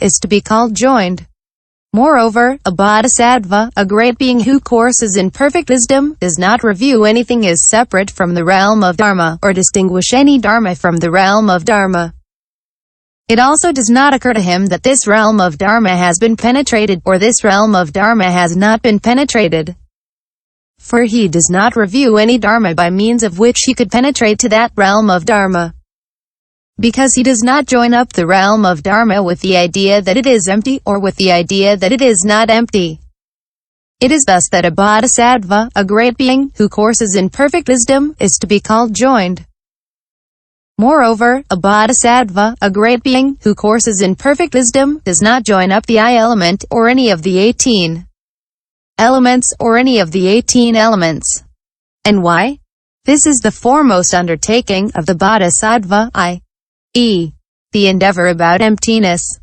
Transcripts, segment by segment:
is to be called joined. Moreover, a bodhisattva, a great being who courses in perfect wisdom, does not review anything as separate from the realm of dharma, or distinguish any dharma from the realm of dharma. It also does not occur to him that this realm of dharma has been penetrated, or this realm of dharma has not been penetrated. For he does not review any dharma by means of which he could penetrate to that realm of dharma, because he does not join up the realm of dharma with the idea that it is empty, or with the idea that it is not empty. It is thus that a bodhisattva, a great being, who courses in perfect wisdom, is to be called joined. Moreover, a bodhisattva, a great being, who courses in perfect wisdom, does not join up the I element, or any of the 18 elements, or any of the 18 elements. And why? This is the foremost undertaking of the bodhisattva, i.e., the endeavor about emptiness.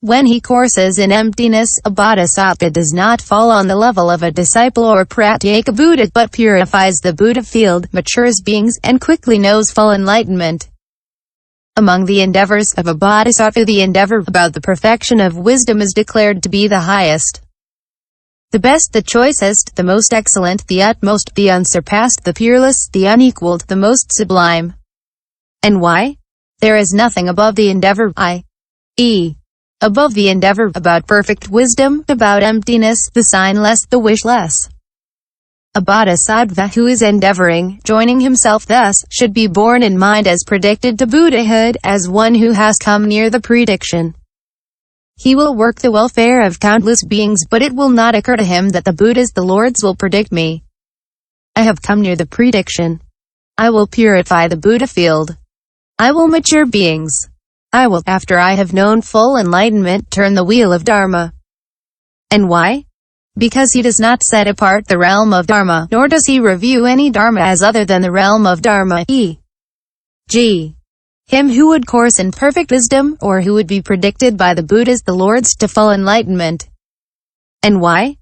When he courses in emptiness, a bodhisattva does not fall on the level of a disciple or pratyeka Buddha, but purifies the Buddha field, matures beings, and quickly knows full enlightenment. Among the endeavors of a bodhisattva, the endeavor about the perfection of wisdom is declared to be the highest, the best, the choicest, the most excellent, the utmost, the unsurpassed, the peerless, the unequaled, the most sublime. And why? There is nothing above the endeavor, i.e., above the endeavor about perfect wisdom, about emptiness, the signless, the wishless. A bodhisattva who is endeavoring, joining himself thus, should be borne in mind as predicted to Buddhahood, as one who has come near the prediction. He will work the welfare of countless beings, but it will not occur to him that the Buddhas, the Lords, will predict me. I have come near the prediction. I will purify the Buddha field. I will mature beings. I will, after I have known full enlightenment, turn the wheel of Dharma. And why? Because he does not set apart the realm of Dharma, nor does he review any Dharma as other than the realm of Dharma, e.g., him who would course in perfect wisdom, or who would be predicted by the Buddhas, the Lords, to full enlightenment. And why?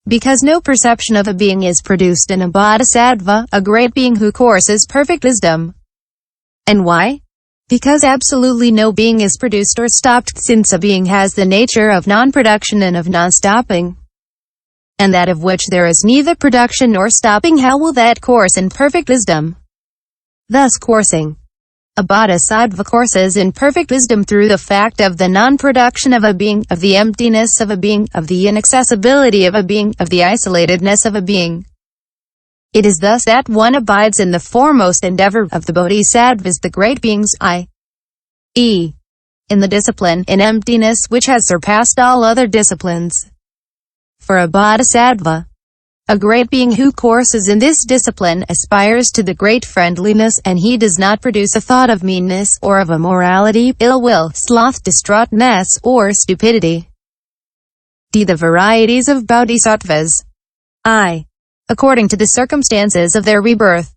Because no perception of a being is produced in a bodhisattva, a great being who courses perfect wisdom. And why? Because absolutely no being is produced or stopped, since a being has the nature of non-production and of non-stopping, and that of which there is neither production nor stopping. How will that course in perfect wisdom? Thus coursing. A bodhisattva courses in perfect wisdom through the fact of the non-production of a being, of the emptiness of a being, of the inaccessibility of a being, of the isolatedness of a being. It is thus that one abides in the foremost endeavor of the bodhisattvas, the great beings, i.e., in the discipline, in emptiness, which has surpassed all other disciplines. For a bodhisattva, a great being who courses in this discipline, aspires to the great friendliness, and he does not produce a thought of meanness, or of immorality, ill will, sloth, distraughtness, or stupidity. D. The varieties of bodhisattvas. I. According to the circumstances of their rebirth.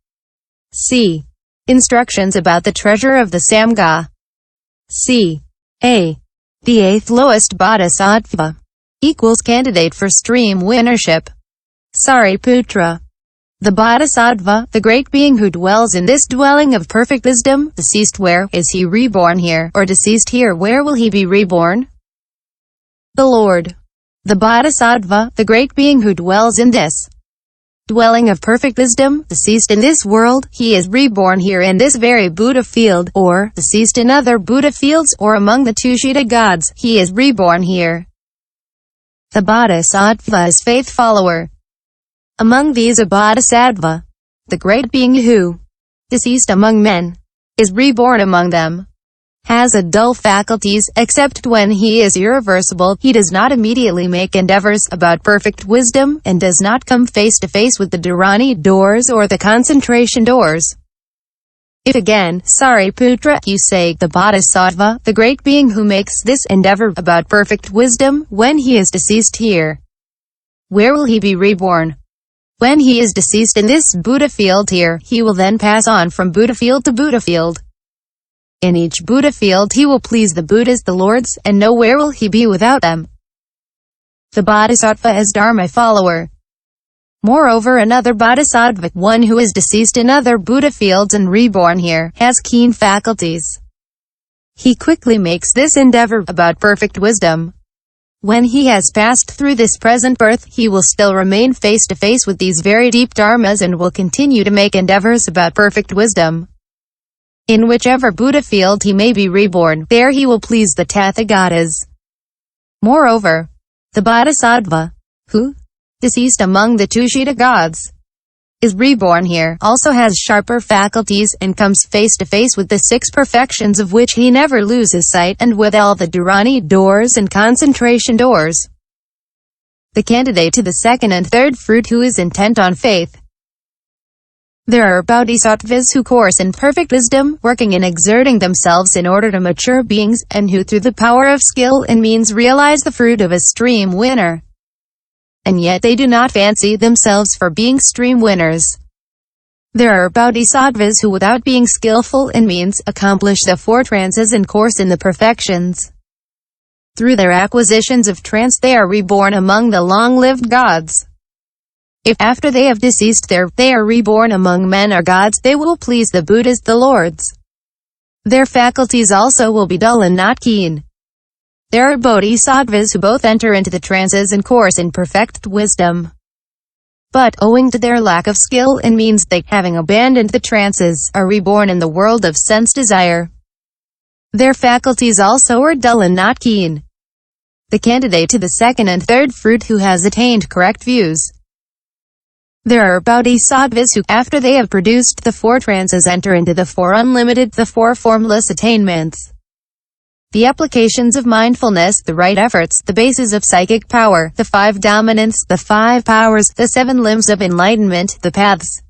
C. Instructions about the treasure of the Samgha. C. A. The eighth lowest bodhisattva equals candidate for stream winnership. Sariputra. The bodhisattva, the great being who dwells in this dwelling of perfect wisdom, deceased where, is he reborn here, or deceased here, where will he be reborn? The Lord. The bodhisattva, the great being who dwells in this dwelling of perfect wisdom, deceased in this world, he is reborn here in this very Buddha field, or deceased in other Buddha fields, or among the tushita gods, he is reborn here. The bodhisattva is faith follower. Among these a bodhisattva, the great being who, deceased among men, is reborn among them, has a dull faculties, except when he is irreversible. He does not immediately make endeavors about perfect wisdom, and does not come face to face with the dharani-doors or the concentration doors. If again, Sariputra, you say, the bodhisattva, the great being who makes this endeavor about perfect wisdom, when he is deceased here, where will he be reborn? When he is deceased in this Buddha field here, he will then pass on from Buddha field to Buddha field. In each Buddha field he will please the Buddhas, the Lords, and nowhere will he be without them. The bodhisattva is Dharma follower. Moreover, another bodhisattva, one who is deceased in other Buddha fields and reborn here, has keen faculties. He quickly makes this endeavor about perfect wisdom. When he has passed through this present birth, he will still remain face to face with these very deep dharmas and will continue to make endeavors about perfect wisdom. In whichever Buddha field he may be reborn, there he will please the Tathagatas. Moreover, the bodhisattva, who, deceased among the tushita gods, is reborn here, also has sharper faculties and comes face to face with the 6 perfections of which he never loses sight, and with all the dharani-doors and concentration doors. The candidate to the second and third fruit who is intent on faith. There are bodhisattvas who course in perfect wisdom, working and exerting themselves in order to mature beings, and who through the power of skill and means realize the fruit of a stream winner. And yet they do not fancy themselves for being stream winners. There are bodhisattvas who without being skillful in means, accomplish the 4 trances and course in the perfections. Through their acquisitions of trance they are reborn among the long-lived gods. If after they have deceased they are reborn among men or gods, they will please the Buddhas, the lords. Their faculties also will be dull and not keen. There are bodhisattvas who both enter into the trances and course in perfect wisdom. But, owing to their lack of skill and means, they, having abandoned the trances, are reborn in the world of sense desire. Their faculties also are dull and not keen. The candidate to the second and third fruit who has attained correct views. There are bodhisattvas who, after they have produced the 4 trances, enter into the 4 unlimited, the 4 formless attainments. The applications of mindfulness, the right efforts, the bases of psychic power, the 5 dominants, the 5 powers, the 7 limbs of enlightenment, the paths.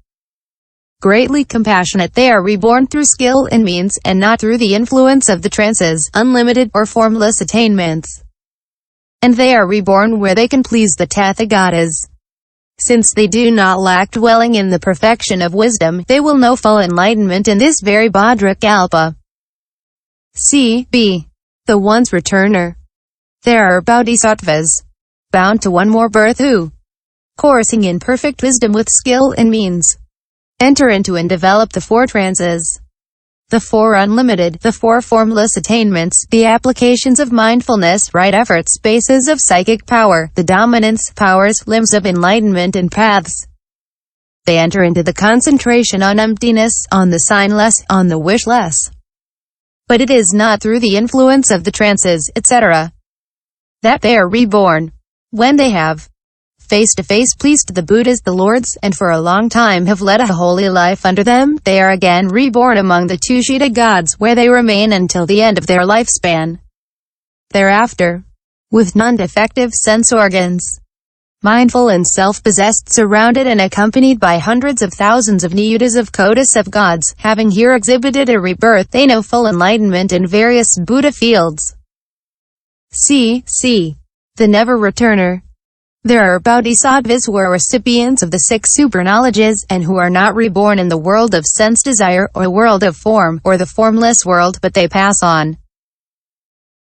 Greatly compassionate, they are reborn through skill and means, and not through the influence of the trances, unlimited, or formless attainments. And they are reborn where they can please the Tathagatas. Since they do not lack dwelling in the perfection of wisdom, they will know full enlightenment in this very Bhadrakalpa. C.B. The once returner. There are bodhisattvas, bound to one more birth who, coursing in perfect wisdom with skill and means, enter into and develop the 4 trances, the 4 unlimited, the 4 formless attainments, the applications of mindfulness, right efforts, bases of psychic power, the dominants, powers, limbs of enlightenment and paths. They enter into the concentration on emptiness, on the signless, on the wishless. But it is not through the influence of the trances, etc., that they are reborn. When they have face to face pleased the Buddhas, the lords, and for a long time have led a holy life under them, they are again reborn among the tushita gods, where they remain until the end of their lifespan. Thereafter, with non-defective sense organs, mindful and self-possessed, surrounded and accompanied by hundreds of thousands of niyutas of kotis of gods, having here exhibited a rebirth, they know full enlightenment in various Buddha fields. C. The never-returner. There are bodhisattvas who are recipients of the 6 super-knowledges, and who are not reborn in the world of sense desire, or the world of form, or the formless world, but they pass on.